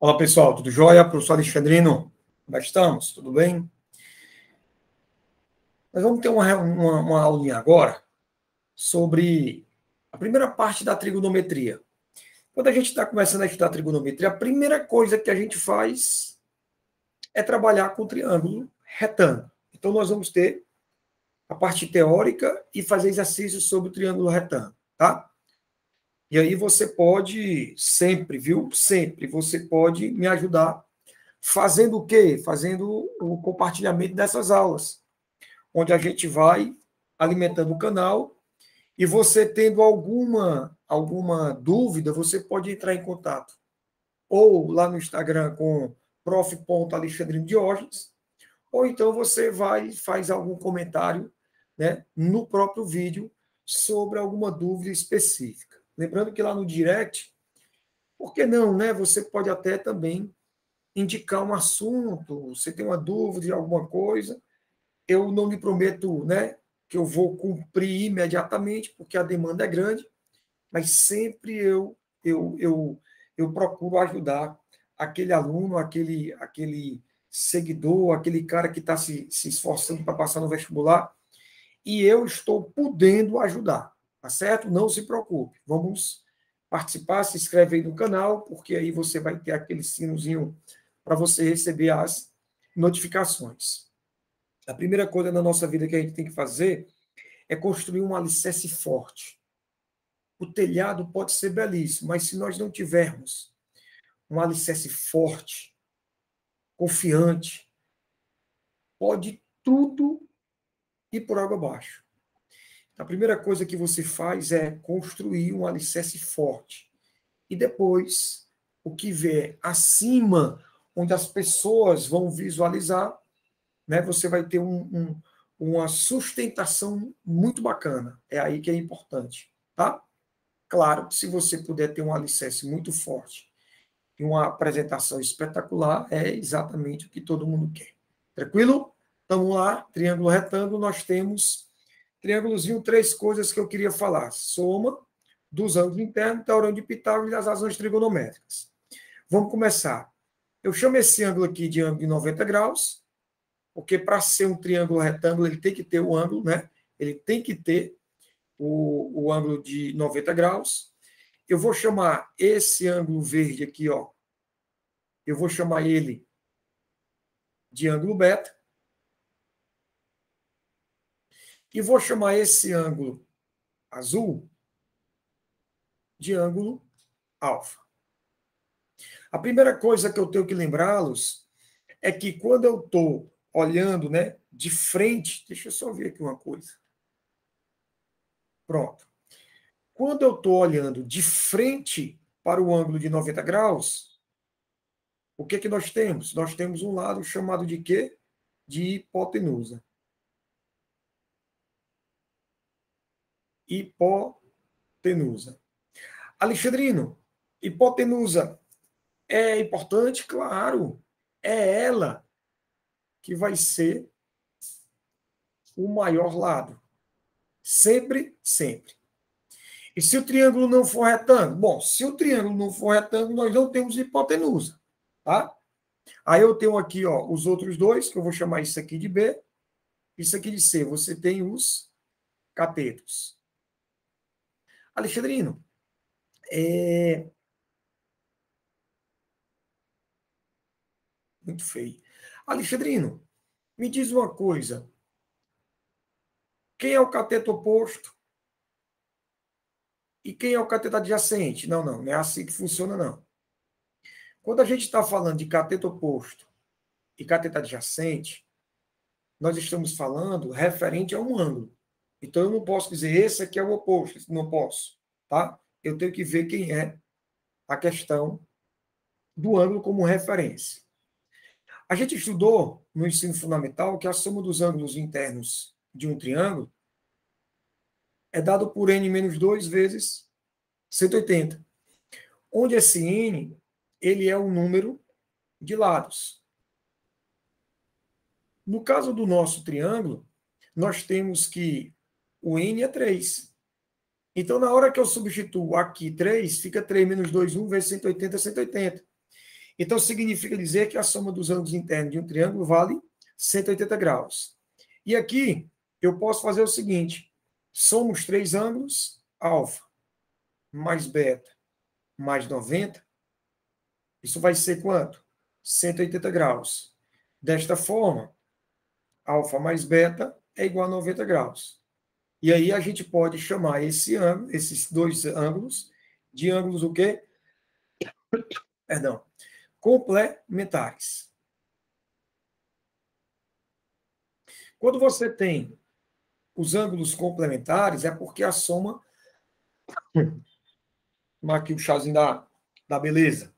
Olá, pessoal, tudo jóia? Professor Alexandrino, como é que estamos? Tudo bem? Nós vamos ter uma aulinha agora sobre a primeira parte da trigonometria. Quando a gente está começando a estudar trigonometria, a primeira coisa que a gente faz é trabalhar com o triângulo retângulo. Então, nós vamos ter a parte teórica e fazer exercícios sobre o triângulo retângulo, tá? E aí você pode sempre, viu? Sempre você pode me ajudar fazendo o quê? Fazendo o compartilhamento dessas aulas, onde a gente vai alimentando o canal e você tendo alguma dúvida, você pode entrar em contato ou lá no Instagram com prof.alexandrino Diógenes, ou então você vai faz algum comentário, né, no próprio vídeo sobre alguma dúvida específica. Lembrando que lá no direct, por que não, né? Você pode até também indicar um assunto, você tem uma dúvida de alguma coisa, eu não lhe prometo, né, que eu vou cumprir imediatamente, porque a demanda é grande, mas sempre eu procuro ajudar aquele aluno, aquele seguidor, aquele cara que está se esforçando para passar no vestibular, e eu estou podendo ajudar, tá certo? Não se preocupe, vamos participar, se inscreve aí no canal, porque aí você vai ter aquele sinozinho para você receber as notificações. A primeira coisa na nossa vida que a gente tem que fazer é construir um alicerce forte. O telhado pode ser belíssimo, mas se nós não tivermos um alicerce forte, confiante, pode tudo ir por água abaixo. A primeira coisa que você faz é construir um alicerce forte. E depois, o que vier acima, onde as pessoas vão visualizar, né, você vai ter uma sustentação muito bacana. É aí que é importante, tá? Claro que se você puder ter um alicerce muito forte e uma apresentação espetacular, é exatamente o que todo mundo quer. Tranquilo? Então, vamos lá, triângulo retângulo, nós temos triângulozinho, três coisas que eu queria falar. Soma dos ângulos internos, teorema de Pitágoras e das razões trigonométricas. Vamos começar. Eu chamo esse ângulo aqui de ângulo de 90 graus, porque para ser um triângulo retângulo, ele tem que ter o ângulo, né? Ele tem que ter o ângulo de 90 graus. Eu vou chamar esse ângulo verde aqui, ó. Eu vou chamar ele de ângulo beta. E vou chamar esse ângulo azul de ângulo alfa. A primeira coisa que eu tenho que lembrá-los é que quando eu estou olhando, né, de frente, deixa eu só ver aqui uma coisa. Pronto. Quando eu estou olhando de frente para o ângulo de 90 graus, o que que nós temos? Nós temos um lado chamado de quê? De hipotenusa. Hipotenusa. Alexandrino, hipotenusa é importante? Claro. É ela que vai ser o maior lado. Sempre, sempre. E se o triângulo não for retângulo? Bom, se o triângulo não for retângulo, nós não temos hipotenusa. Tá? Aí eu tenho aqui, ó, os outros dois, que eu vou chamar isso aqui de B, isso aqui de C. Você tem os catetos. Alexandrino, muito feio. Alexandrino, me diz uma coisa. Quem é o cateto oposto? E quem é o cateto adjacente? Não é assim que funciona, não. Quando a gente está falando de cateto oposto e cateto adjacente, nós estamos falando referente a um ângulo. Então, eu não posso dizer esse aqui é o oposto, não posso, tá? Eu tenho que ver quem é a questão do ângulo como referência. A gente estudou no ensino fundamental que a soma dos ângulos internos de um triângulo é dado por n menos 2 vezes 180, onde esse n ele é o número de lados. No caso do nosso triângulo, nós temos que o n é 3. Então, na hora que eu substituo aqui 3, fica 3 menos 2, 1 vezes 180, 180. Então, significa dizer que a soma dos ângulos internos de um triângulo vale 180 graus. E aqui, eu posso fazer o seguinte, somo os três ângulos, alfa mais beta mais 90, isso vai ser quanto? 180 graus. Desta forma, alfa mais beta é igual a 90 graus. E aí a gente pode chamar esses dois ângulos de ângulos o quê? Perdão, complementares. Quando você tem os ângulos complementares, é porque a soma... Tomar aqui o chazinho da beleza.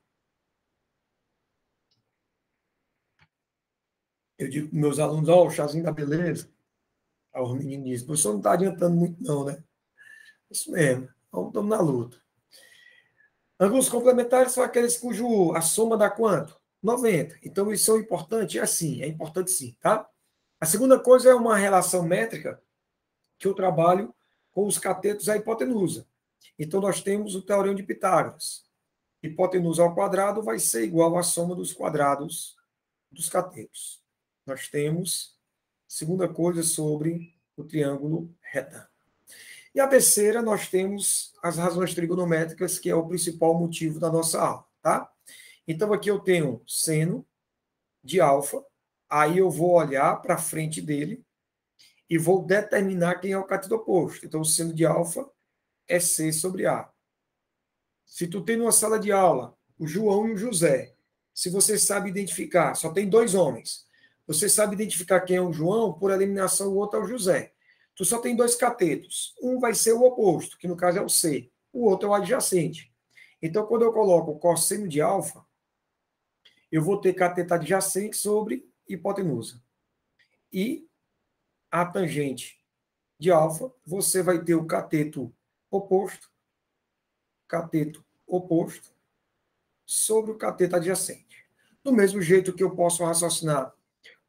Eu digo para meus alunos, ó, o chazinho da beleza. Aí os meninos dizem, o professor não está adiantando muito não, né? Isso mesmo, estamos na luta. Ângulos complementares são aqueles cujo a soma dá quanto? 90. Então, isso é importante? É importante sim, tá? A segunda coisa é uma relação métrica que eu trabalho com os catetos à hipotenusa. Então, nós temos o teorema de Pitágoras. Hipotenusa ao quadrado vai ser igual à soma dos quadrados dos catetos. Nós temos, segunda coisa, sobre o triângulo retângulo. E a terceira, nós temos as razões trigonométricas, que é o principal motivo da nossa aula, tá? Então, aqui eu tenho seno de alfa, aí eu vou olhar para frente dele e vou determinar quem é o cateto oposto. Então, o seno de alfa é C sobre A. Se tu tem numa sala de aula o João e o José, se você sabe identificar, só tem dois homens, você sabe identificar quem é o João, por eliminação o outro é o José. Tu só tem dois catetos. Um vai ser o oposto, que no caso é o C. O outro é o adjacente. Então, quando eu coloco o cosseno de alfa, eu vou ter cateto adjacente sobre hipotenusa. E a tangente de alfa, você vai ter o cateto oposto sobre o cateto adjacente. Do mesmo jeito que eu posso raciocinar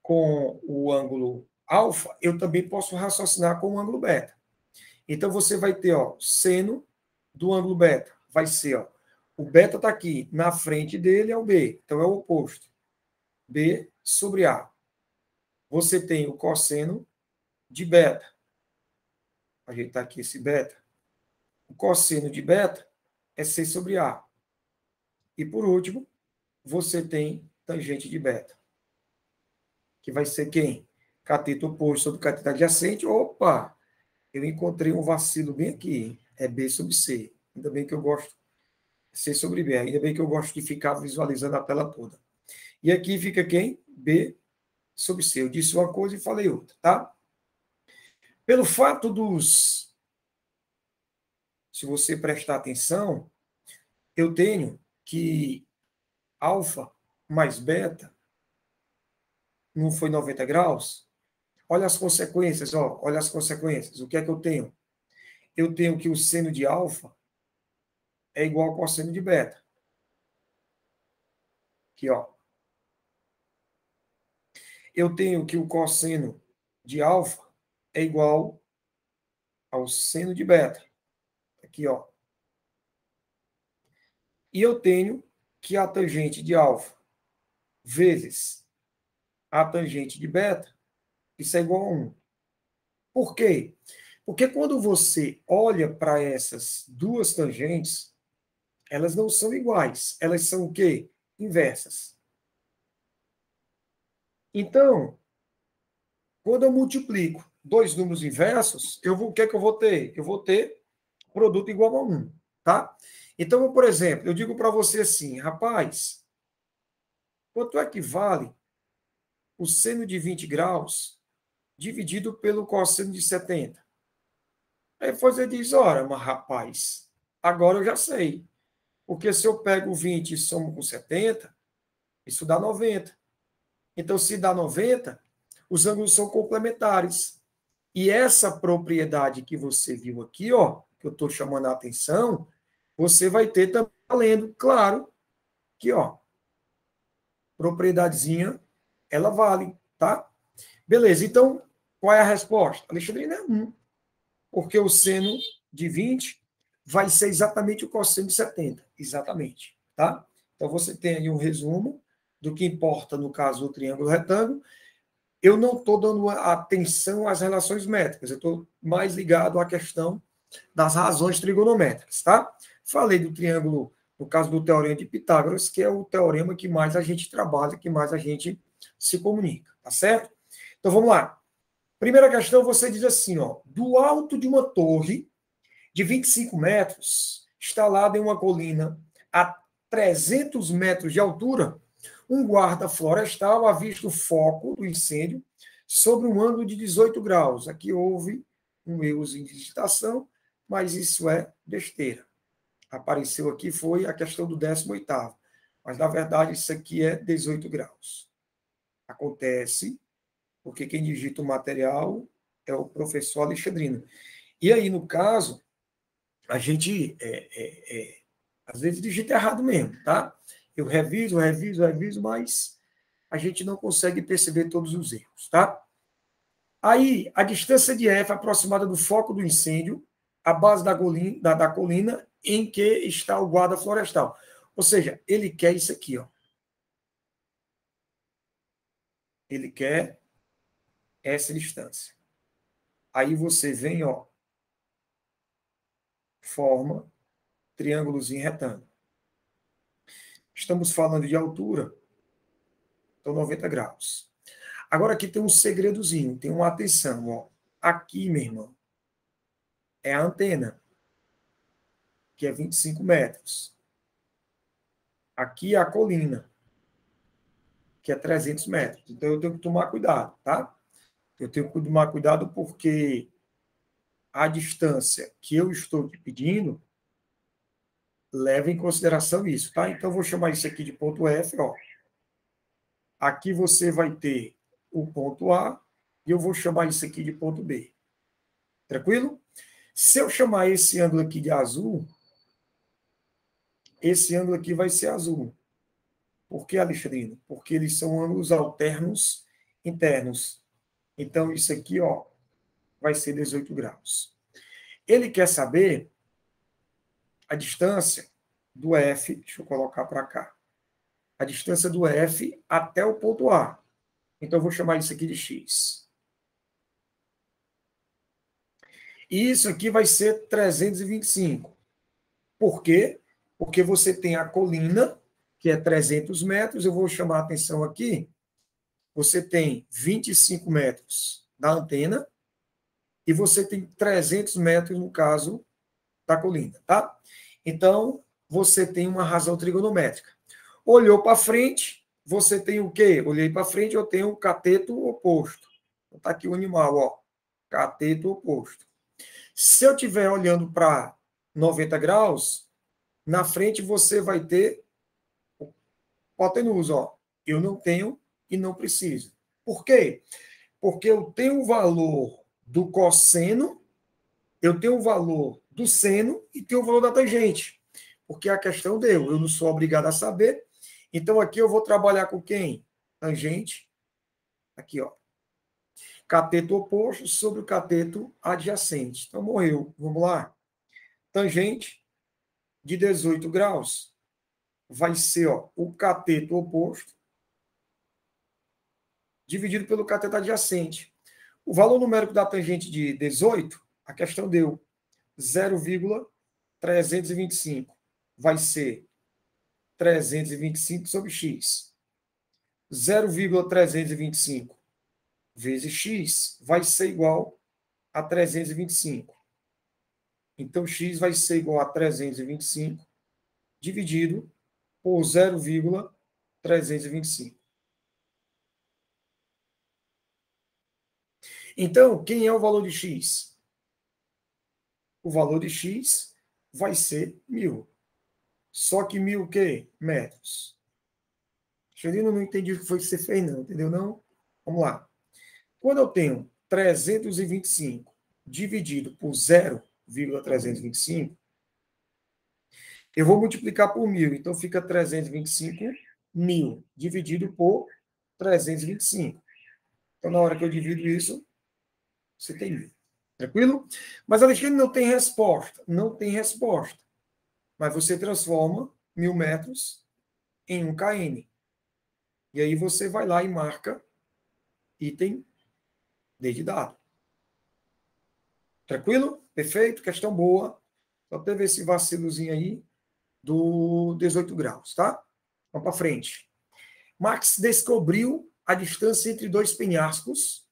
com o ângulo alfa, eu também posso raciocinar com o ângulo beta. Então, você vai ter, ó, seno do ângulo beta. Vai ser, ó, o beta está aqui, na frente dele é o B, então é o oposto. B sobre A. Você tem o cosseno de beta. Ajeitar aqui esse beta. O cosseno de beta é C sobre A. E, por último, você tem tangente de beta, que vai ser quem? Cateto oposto sobre cateto adjacente. Opa! Eu encontrei um vacilo bem aqui. É B sobre C. Ainda bem que eu gosto. C sobre B. Ainda bem que eu gosto de ficar visualizando a tela toda. E aqui fica quem? B sobre C. Eu disse uma coisa e falei outra, tá? Pelo fato dos... Se você prestar atenção, eu tenho que alfa mais beta não foi 90 graus? Olha as consequências, ó. Olha as consequências. O que é que eu tenho? Eu tenho que o seno de alfa é igual ao cosseno de beta. Aqui, ó. Eu tenho que o cosseno de alfa é igual ao seno de beta. Aqui, ó. E eu tenho que a tangente de alfa vezes a tangente de beta, isso é igual a 1. Por quê? Porque quando você olha para essas duas tangentes, elas não são iguais. Elas são o quê? Inversas. Então, quando eu multiplico dois números inversos, o que é que eu vou ter? Eu vou ter produto igual a 1, tá? Então, por exemplo, eu digo para você assim, rapaz, quanto é que vale o seno de 20 graus dividido pelo cosseno de 70? Aí você diz, ora, mas rapaz, agora eu já sei. Porque se eu pego 20 e somo com 70, isso dá 90. Então, se dá 90, os ângulos são complementares. E essa propriedade que você viu aqui, ó, que eu estou chamando a atenção, você vai ter também valendo, claro, que, ó, propriedadezinha, ela vale, tá? Beleza, então, qual é a resposta? Alexandrina é 1, porque o seno de 20 vai ser exatamente o cosseno de 70, exatamente, tá? Então, você tem aí um resumo do que importa no caso do triângulo retângulo. Eu não estou dando atenção às relações métricas, eu estou mais ligado à questão das razões trigonométricas, tá? Falei do triângulo, no caso do teorema de Pitágoras, que é o teorema que mais a gente trabalha, que mais a gente se comunica, tá certo? Então, vamos lá. Primeira questão, você diz assim, ó, do alto de uma torre de 25 metros, instalada em uma colina a 300 metros de altura, um guarda florestal avista o foco do incêndio sobre um ângulo de 18 graus. Aqui houve um errozinho de digitação, mas isso é besteira. Apareceu aqui foi a questão do 18º, mas na verdade isso aqui é 18 graus. Acontece porque quem digita o material é o professor Alexandrino. E aí, no caso, a gente às vezes digita errado mesmo, tá? Eu reviso, mas a gente não consegue perceber todos os erros, tá? Aí, a distância de F aproximada do foco do incêndio, a base da colina em que está o guarda florestal. Ou seja, ele quer isso aqui, ó. Ele quer essa distância. Aí você vem, ó, forma triângulozinho retângulo. Estamos falando de altura, então 90 graus. Agora aqui tem um segredozinho, tem uma atenção, ó. Aqui, meu irmão, é a antena, que é 25 metros. Aqui é a colina, que é 300 metros. Então eu tenho que tomar cuidado, tá? Eu tenho que tomar cuidado porque a distância que eu estou te pedindo leva em consideração isso, tá? Então eu vou chamar isso aqui de ponto F, ó. Aqui você vai ter o ponto A e eu vou chamar isso aqui de ponto B. Tranquilo? Se eu chamar esse ângulo aqui de azul, esse ângulo aqui vai ser azul. Por que, Alexandrino? Porque eles são ângulos alternos internos. Então, isso aqui, ó, vai ser 18 graus. Ele quer saber a distância do F, deixa eu colocar para cá, a distância do F até o ponto A. Então, eu vou chamar isso aqui de X. E isso aqui vai ser 325. Por quê? Porque você tem a colina, que é 300 metros, eu vou chamar a atenção aqui, você tem 25 metros da antena e você tem 300 metros, no caso, da colina, tá? Então, você tem uma razão trigonométrica. Olhou para frente, você tem o quê? Olhei para frente, eu tenho o cateto oposto. Está aqui o animal, ó. Cateto oposto. Se eu estiver olhando para 90 graus, na frente você vai ter hipotenusa, ó. Eu não tenho e não preciso. Por quê? Porque eu tenho o valor do cosseno, eu tenho o valor do seno e tenho o valor da tangente. Porque a questão deu, eu não sou obrigado a saber. Então aqui eu vou trabalhar com quem? Tangente. Aqui, ó. Cateto oposto sobre o cateto adjacente. Então morreu. Vamos lá. Tangente de 18 graus vai ser, ó, o cateto oposto dividido pelo cateto adjacente. O valor numérico da tangente de 18, a questão deu 0,325. Vai ser 325 sobre x. 0,325 vezes x vai ser igual a 325. Então, x vai ser igual a 325 dividido por 0,325. Então, quem é o valor de x? O valor de x vai ser 1.000. Só que 1.000 o quê? Metros. Xerino, não entendi o que foi que você fez, não. Entendeu, não? Vamos lá. Quando eu tenho 325 dividido por 0,325, eu vou multiplicar por 1.000. Então, fica 325.000 dividido por 325. Então, na hora que eu divido isso, você tem 1.000. Tranquilo? Mas, Alexandre, não tem resposta. Não tem resposta. Mas você transforma 1.000 metros em 1 km. E aí você vai lá e marca item D de dado. Tranquilo? Perfeito? Questão boa. Só teve esse vacilozinho aí do 18 graus, tá? Vamos para frente. Marx descobriu a distância entre dois penhascos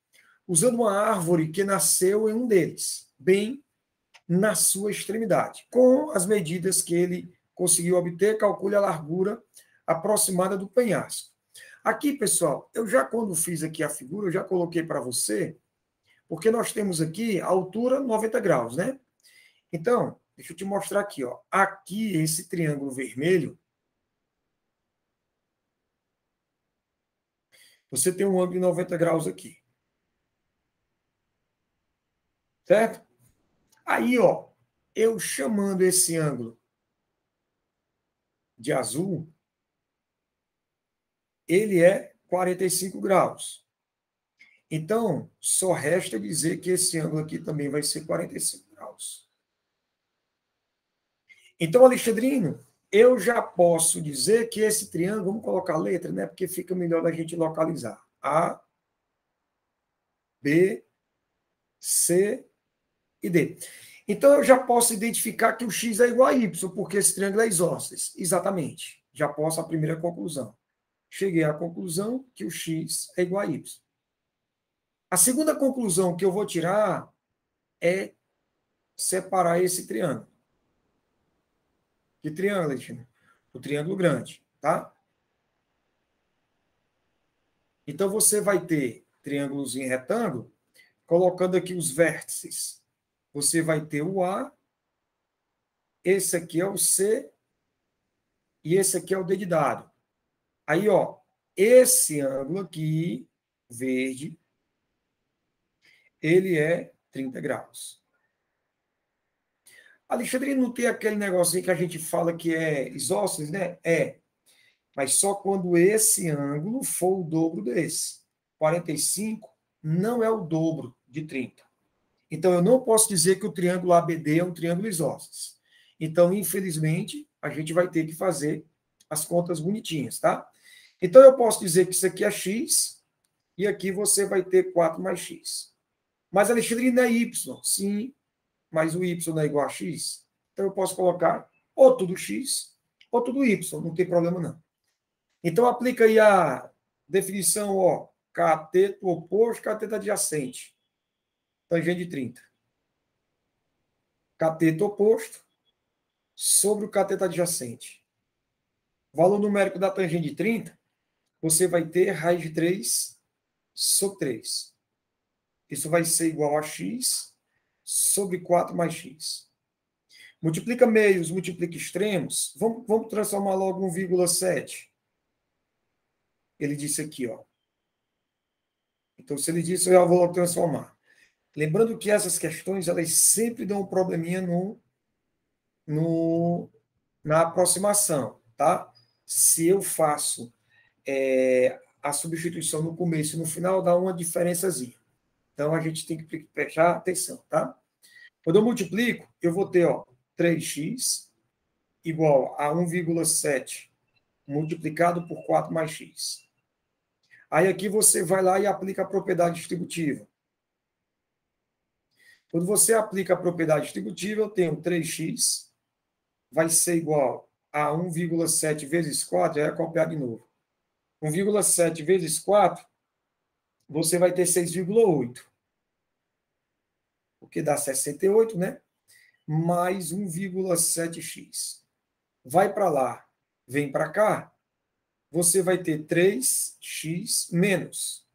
usando uma árvore que nasceu em um deles, bem na sua extremidade. Com as medidas que ele conseguiu obter, calcule a largura aproximada do penhasco. Aqui, pessoal, eu já quando fiz aqui a figura, eu já coloquei para você, porque nós temos aqui a altura 90 graus, né? Então, deixa eu te mostrar aqui, ó. Aqui, esse triângulo vermelho, você tem um ângulo de 90 graus aqui. Certo? Aí, ó, eu chamando esse ângulo de azul, ele é 45 graus. Então, só resta dizer que esse ângulo aqui também vai ser 45 graus. Então, Alexandrino, eu já posso dizer que esse triângulo, vamos colocar a letra, né? Porque fica melhor da gente localizar. A, B, C e D. Então, eu já posso identificar que o x é igual a y, porque esse triângulo é isósceles. Exatamente. Já posso a primeira conclusão. Cheguei à conclusão que o x é igual a y. A segunda conclusão que eu vou tirar é separar esse triângulo. Que triângulo, Alexandre? O triângulo grande, tá? Então, você vai ter triângulos em retângulo, colocando aqui os vértices. Você vai ter o A, esse aqui é o C, e esse aqui é o D de dado. Aí, ó, esse ângulo aqui, verde, ele é 30 graus. Alexandre, não tem aquele negocinho que a gente fala que é isósceles, né? É. Mas só quando esse ângulo for o dobro desse. 45 não é o dobro de 30. Então, eu não posso dizer que o triângulo ABD é um triângulo isósceles. Então, infelizmente, a gente vai ter que fazer as contas bonitinhas, tá? Então, eu posso dizer que isso aqui é x, e aqui você vai ter 4 mais x. Mas, Alexandre, não é y. Sim, mas o y não é igual a x. Então, eu posso colocar ou tudo x, ou tudo y. Não tem problema, não. Então, aplica aí a definição, ó, cateto oposto, cateto adjacente. Tangente de 30. Cateto oposto sobre o cateto adjacente. Valor numérico da tangente de 30, você vai ter raiz de 3 sobre 3. Isso vai ser igual a x sobre 4 mais x. Multiplica meios, multiplica extremos. Vamos transformar logo 1,7. Ele disse aqui, ó. Então, se ele disse, eu já vou logo transformar. Lembrando que essas questões, elas sempre dão um probleminha na aproximação, tá? Se eu faço a substituição no começo e no final, dá uma diferençazinha. Então, a gente tem que prestar atenção, tá? Quando eu multiplico, eu vou ter, ó, 3x igual a 1,7 multiplicado por 4 mais x. Aí aqui você vai lá e aplica a propriedade distributiva. Quando você aplica a propriedade distributiva, eu tenho 3x vai ser igual a 1,7 vezes 4, é copiar de novo. 1,7 vezes 4, você vai ter 6,8. Porque dá 68, né? Mais 1,7x. Vai para lá, vem para cá, você vai ter 3x menos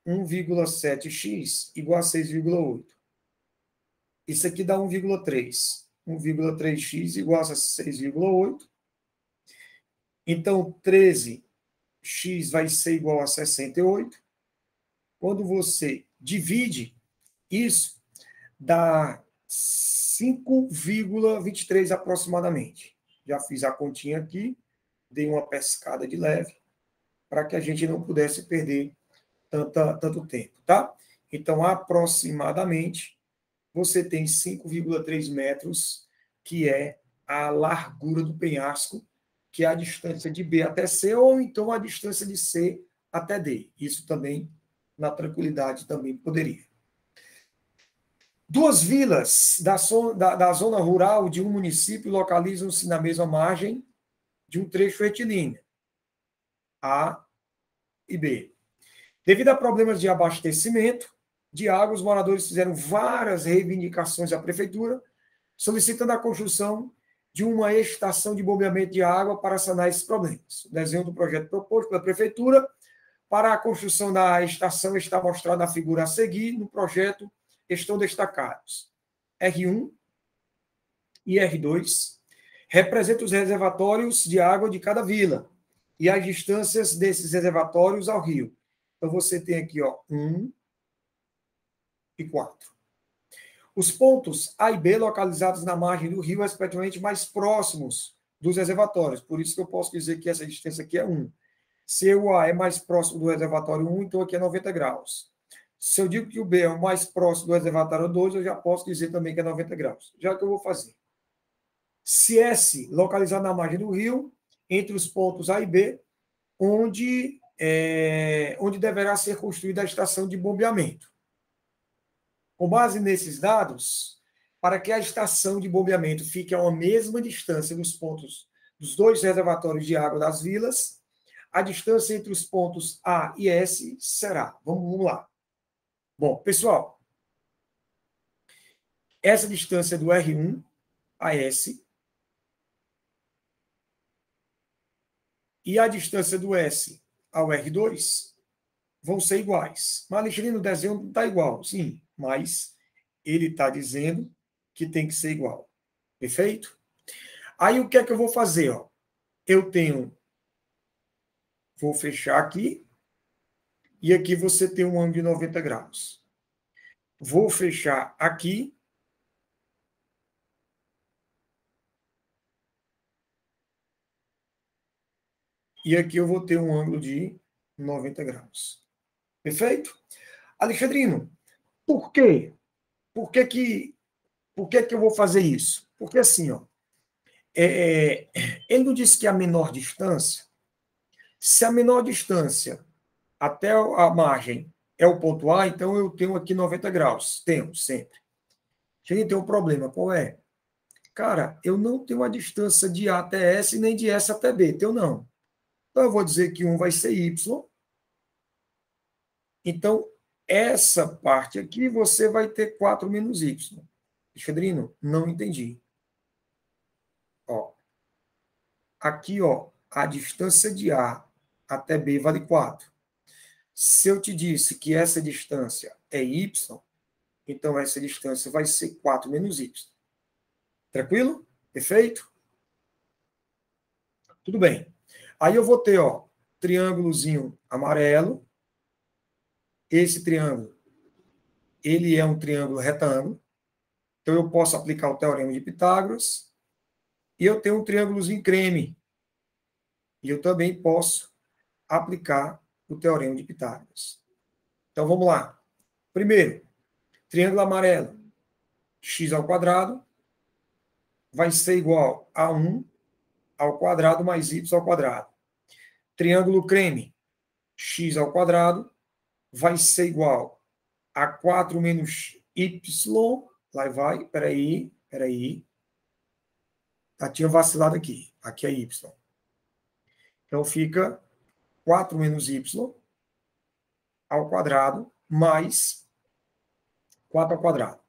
1,7x igual a 6,8. Isso aqui dá 1,3. 1,3x igual a 6,8. Então, 13x vai ser igual a 68. Quando você divide isso, dá 5,23 aproximadamente. Já fiz a continha aqui, dei uma pescada de leve, para que a gente não pudesse perder tanto tempo, tá? Então, aproximadamente, você tem 5,3 metros, que é a largura do penhasco, que é a distância de B até C, ou então a distância de C até D. Isso também, na tranquilidade, também poderia. Duas vilas da zona rural de um município localizam-se na mesma margem de um trecho retilíneo, A e B. Devido a problemas de abastecimento de água, os moradores fizeram várias reivindicações à prefeitura, solicitando a construção de uma estação de bombeamento de água para sanar esses problemas. O desenho do projeto proposto pela prefeitura para a construção da estação está mostrado na figura a seguir. No projeto estão destacados R1 e R2, representam os reservatórios de água de cada vila e as distâncias desses reservatórios ao rio. Então, você tem aqui, ó, 1 e 4. Os pontos A e B localizados na margem do rio, respectivamente, mais próximos dos reservatórios. Por isso que eu posso dizer que essa distância aqui é 1. Se o A é mais próximo do reservatório 1, então aqui é 90 graus. Se eu digo que o B é o mais próximo do reservatório 2, eu já posso dizer também que é 90 graus. Já que eu vou fazer. Se S localizado na margem do rio, entre os pontos A e B, onde deverá ser construída a estação de bombeamento. Com base nesses dados, para que a estação de bombeamento fique a uma mesma distância dos pontos dos dois reservatórios de água das vilas, a distância entre os pontos A e S será. Vamos lá. Bom, pessoal, essa distância do R1 a S e a distância do S ao R2 vão ser iguais. Mas, Alexandre, no desenho não está igual. Sim, mas ele está dizendo que tem que ser igual. Perfeito? Aí, o que é que eu vou fazer? Ó? Vou fechar aqui, e aqui você tem um ângulo de 90 graus. Vou fechar aqui, e aqui eu vou ter um ângulo de 90 graus. Perfeito? Alexandrino, por quê? Por que eu vou fazer isso? Porque assim, ó, ele não disse que a menor distância, se a menor distância até a margem é o ponto A, então eu tenho aqui 90 graus. Tenho, sempre. A gente tem um problema, qual é? Cara, eu não tenho a distância de A até S nem de S até B, tenho não. Então eu vou dizer que um vai ser Y. Então, essa parte aqui você vai ter 4 menos Y. Alexandrino, não entendi. Ó, aqui, ó, a distância de A até B vale 4. Se eu te disse que essa distância é Y, então essa distância vai ser 4 menos Y. Tranquilo? Perfeito? Tudo bem. Aí eu vou ter, ó, triângulozinho amarelo. Esse triângulo, ele é um triângulo retângulo. Então eu posso aplicar o teorema de Pitágoras. E eu tenho um triângulozinho creme. E eu também posso aplicar o teorema de Pitágoras. Então vamos lá. Primeiro, triângulo amarelo, x ao quadrado vai ser igual a 1 ao quadrado mais y ao quadrado. Triângulo creme, x ao quadrado vai ser igual a 4 menos y. Lá vai, peraí. Tinha vacilado aqui. Aqui é y. Então fica 4 menos y ao quadrado mais 4 ao quadrado.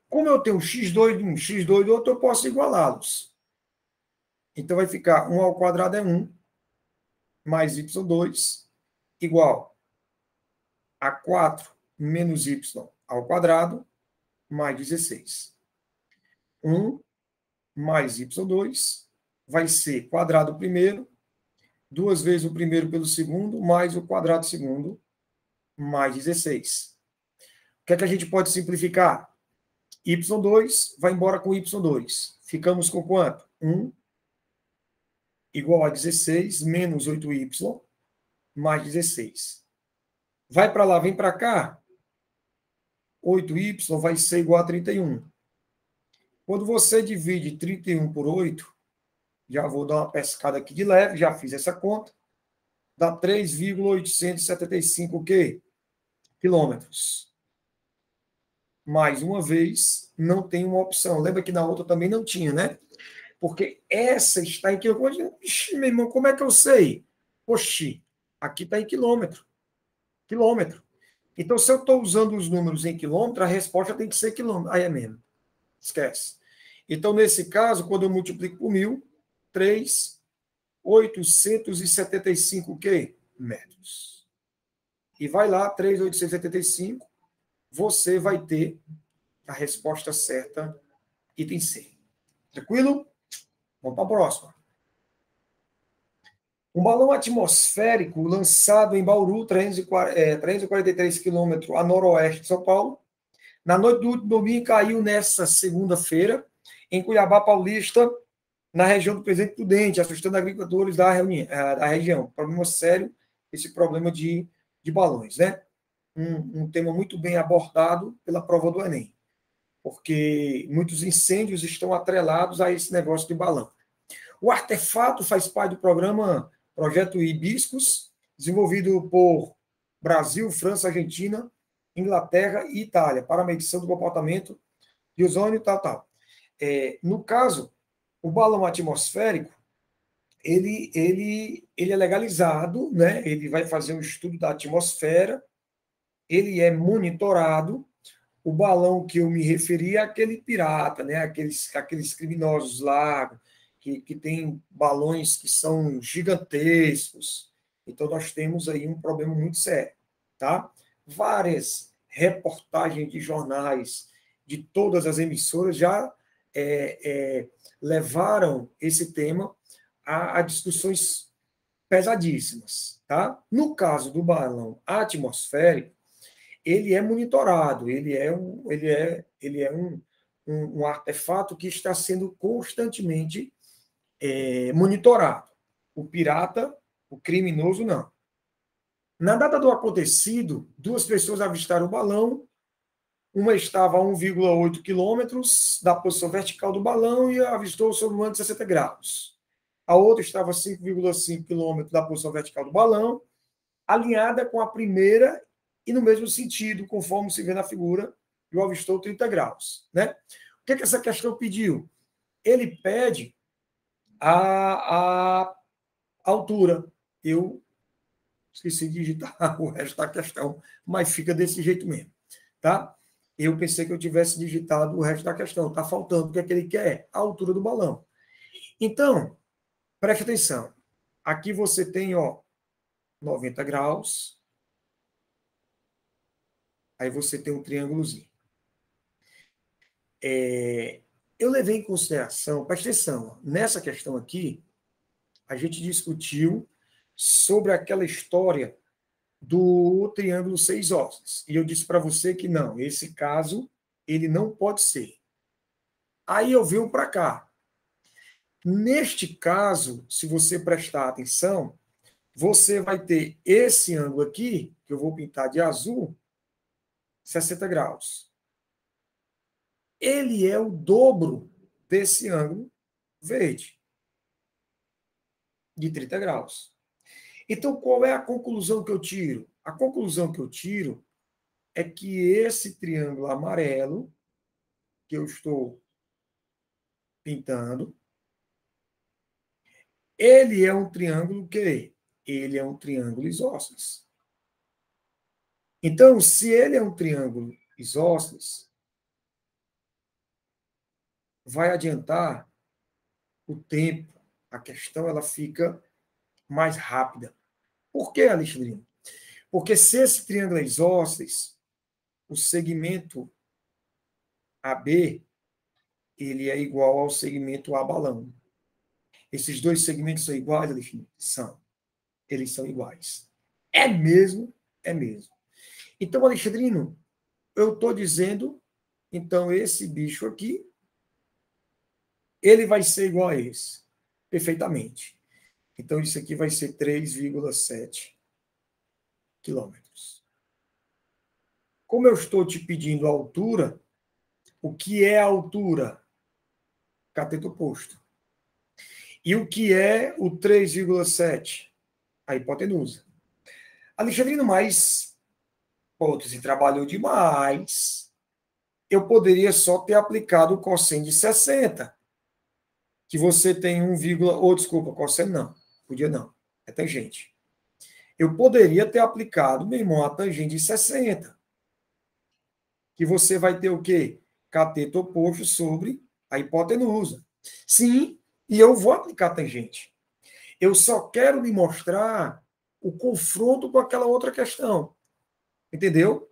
Como eu tenho x2 de um, x2 do outro, eu posso igualá-los. Então vai ficar 1 ao quadrado é 1, mais y2, igual a 4 menos y ao quadrado, mais 16. 1 mais y2 vai ser quadrado primeiro, 2 vezes o primeiro pelo segundo, mais o quadrado segundo, mais 16. O que é que a gente pode simplificar? y2 vai embora com y2. Ficamos com quanto? 1 igual a 16 menos 8y mais 16. Vai para lá, vem para cá. 8y vai ser igual a 31. Quando você divide 31 por 8, Já vou dar uma pescada aqui de leve, já fiz essa conta. Dá 3,875 o quê? Quilômetros. Mais uma vez, não tem uma opção. Lembra que na outra também não tinha, né? Porque essa está em quilômetro. Ixi, meu irmão, como é que eu sei? Oxi, aqui está em quilômetro. Quilômetro. Então, se eu estou usando os números em quilômetro, a resposta tem que ser quilômetro. Aí é mesmo. Esquece. Então, nesse caso, quando eu multiplico por 1.000, 3.875 o quê? Metros. E vai lá, 3.875, você vai ter a resposta certa, item C. Tranquilo? Vamos para a próxima. Um balão atmosférico lançado em Bauru, 343 quilômetros a noroeste de São Paulo. Na noite do último domingo, caiu nessa segunda-feira, em Cuiabá Paulista, na região do Presidente Prudente, assustando agricultores da região. Problema sério, esse problema de balões, né? Um tema muito bem abordado pela prova do Enem, porque muitos incêndios estão atrelados a esse negócio de balão. O artefato faz parte do programa Projeto Hibiscus, desenvolvido por Brasil, França, Argentina, Inglaterra e Itália, para a medição do comportamento de ozônio, tal. No caso, o balão atmosférico, ele é legalizado, né? Ele vai fazer um estudo da atmosfera, ele é monitorado. O balão que eu me referi é aquele pirata, né? Aqueles criminosos lá, que tem balões que são gigantescos. Então, nós temos aí um problema muito sério. Tá? Várias reportagens de jornais de todas as emissoras já levaram esse tema a discussões pesadíssimas. Tá? No caso do balão atmosférico, ele é monitorado, ele é um artefato que está sendo constantemente monitorado. O pirata, o criminoso, não. Na data do acontecido, 2 pessoas avistaram o balão, uma estava a 1,8 quilômetros da posição vertical do balão e avistou sobre um ângulo de 60 graus. A outra estava a 5,5 quilômetros da posição vertical do balão, alinhada com a primeira e no mesmo sentido, conforme se vê na figura, e o avistou 30 graus. Né? O que essa questão pediu? Ele pede a altura. Eu esqueci de digitar o resto da questão, mas fica desse jeito mesmo. Tá? Eu pensei que eu tivesse digitado o resto da questão. Está faltando o que é que ele quer? A altura do balão. Então, preste atenção. Aqui você tem 90 graus. Aí você tem um triângulozinho. Eu levei em consideração, presta atenção, nessa questão aqui, a gente discutiu sobre aquela história do triângulo 6 ossos. E eu disse para você que não, esse caso, ele não pode ser. Aí eu venho para cá. Neste caso, se você prestar atenção, você vai ter esse ângulo aqui, que eu vou pintar de azul, 60 graus. Ele é o dobro desse ângulo verde, de 30 graus. Então, qual é a conclusão que eu tiro? A conclusão que eu tiro é que esse triângulo amarelo, que eu estou pintando, ele é um triângulo que? Ele é um triângulo isósceles. Então, se ele é um triângulo isósceles, vai adiantar o tempo. A questão ela fica mais rápida. Por que, Alexandrino? Porque se esse triângulo é isósceles, o segmento AB ele é igual ao segmento A balão. Esses dois segmentos são iguais, Alexandre? São. Eles são iguais. É mesmo? É mesmo. Então, Alexandrino, eu estou dizendo, então, esse bicho aqui, ele vai ser igual a esse. Perfeitamente. Então, isso aqui vai ser 3,7 quilômetros. Como eu estou te pedindo a altura, o que é a altura? Cateto oposto. E o que é o 3,7? A hipotenusa. Alexandrino, mas, pô, você trabalhou demais. Eu poderia só ter aplicado o cosseno de 60, que você tem 1, ou desculpa, cosseno não. Podia não. É tangente. Eu poderia ter aplicado, meu irmão, a tangente de 60, que você vai ter o quê? Cateto oposto sobre a hipotenusa. Sim, e eu vou aplicar a tangente. Eu só quero lhe mostrar o confronto com aquela outra questão. Entendeu?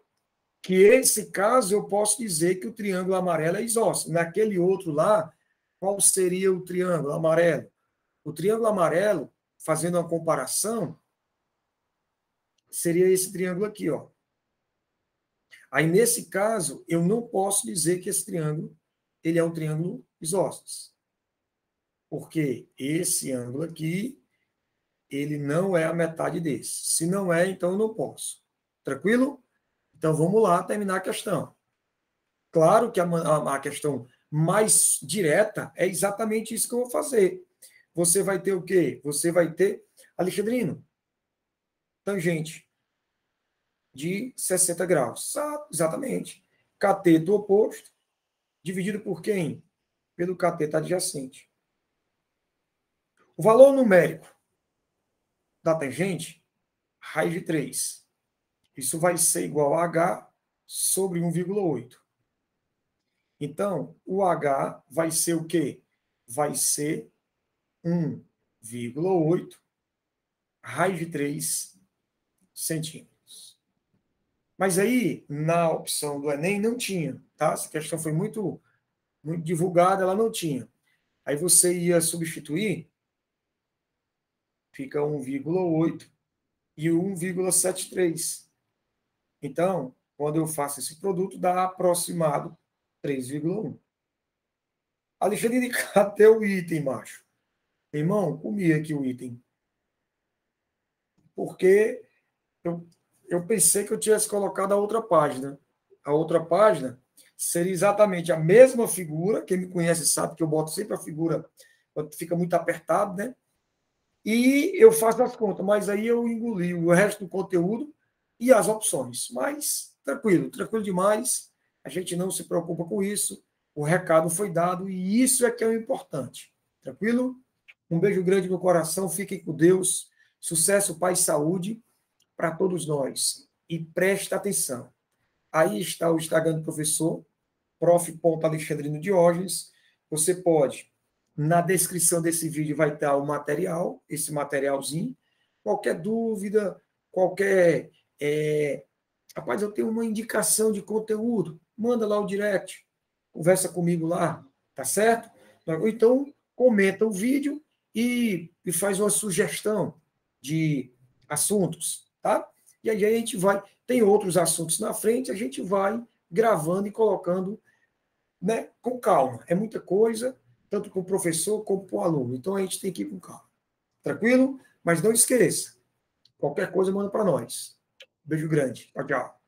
Que esse caso eu posso dizer que o triângulo amarelo é isósceles. Naquele outro lá, qual seria o triângulo amarelo? O triângulo amarelo, fazendo uma comparação, seria esse triângulo aqui, ó. Aí, nesse caso, eu não posso dizer que esse triângulo ele é um triângulo isósceles. Porque esse ângulo aqui, ele não é a metade desse. Se não é, então eu não posso. Tranquilo? Então, vamos lá terminar a questão. Claro que a questão mais direta é exatamente isso que eu vou fazer. Você vai ter o quê? Você vai ter, Alexandrino, tangente de 60 graus. Exatamente. Cateto oposto, dividido por quem? Pelo cateto adjacente. O valor numérico da tangente, raiz de 3. Isso vai ser igual a H sobre 1,8. Então, o H vai ser o quê? Vai ser 1,8 raiz de 3 centímetros. Mas aí, na opção do Enem, não tinha, tá? Essa questão foi muito, muito divulgada, ela não tinha. Aí você ia substituir, fica 1,8 e 1,73. Então, quando eu faço esse produto, dá aproximado 3,1. Alexandre, cadê o item, macho? Irmão, comi aqui o item. Porque eu pensei que eu tivesse colocado a outra página. A outra página seria exatamente a mesma figura. Quem me conhece sabe que eu boto sempre a figura quando fica muito apertado, né? E eu faço as contas, mas aí eu engoli o resto do conteúdo e as opções. Mas tranquilo, tranquilo demais. A gente não se preocupa com isso. O recado foi dado e isso é que é o importante. Tranquilo? Um beijo grande no coração. Fiquem com Deus. Sucesso, paz e saúde para todos nós. E presta atenção. Aí está o Instagram do professor, prof.alexandrino Diógenes. Você pode, na descrição desse vídeo vai estar o material, esse materialzinho. Qualquer dúvida, qualquer... Rapaz, eu tenho uma indicação de conteúdo, manda lá o direct, conversa comigo lá, tá certo? Ou então, comenta o vídeo e faz uma sugestão de assuntos, tá? E aí a gente vai, tem outros assuntos na frente, a gente vai gravando e colocando, né, com calma. É muita coisa, tanto para o professor como para o aluno. Então a gente tem que ir com calma. Tranquilo? Mas não esqueça, qualquer coisa manda para nós. Beijo grande. Tchau, tchau.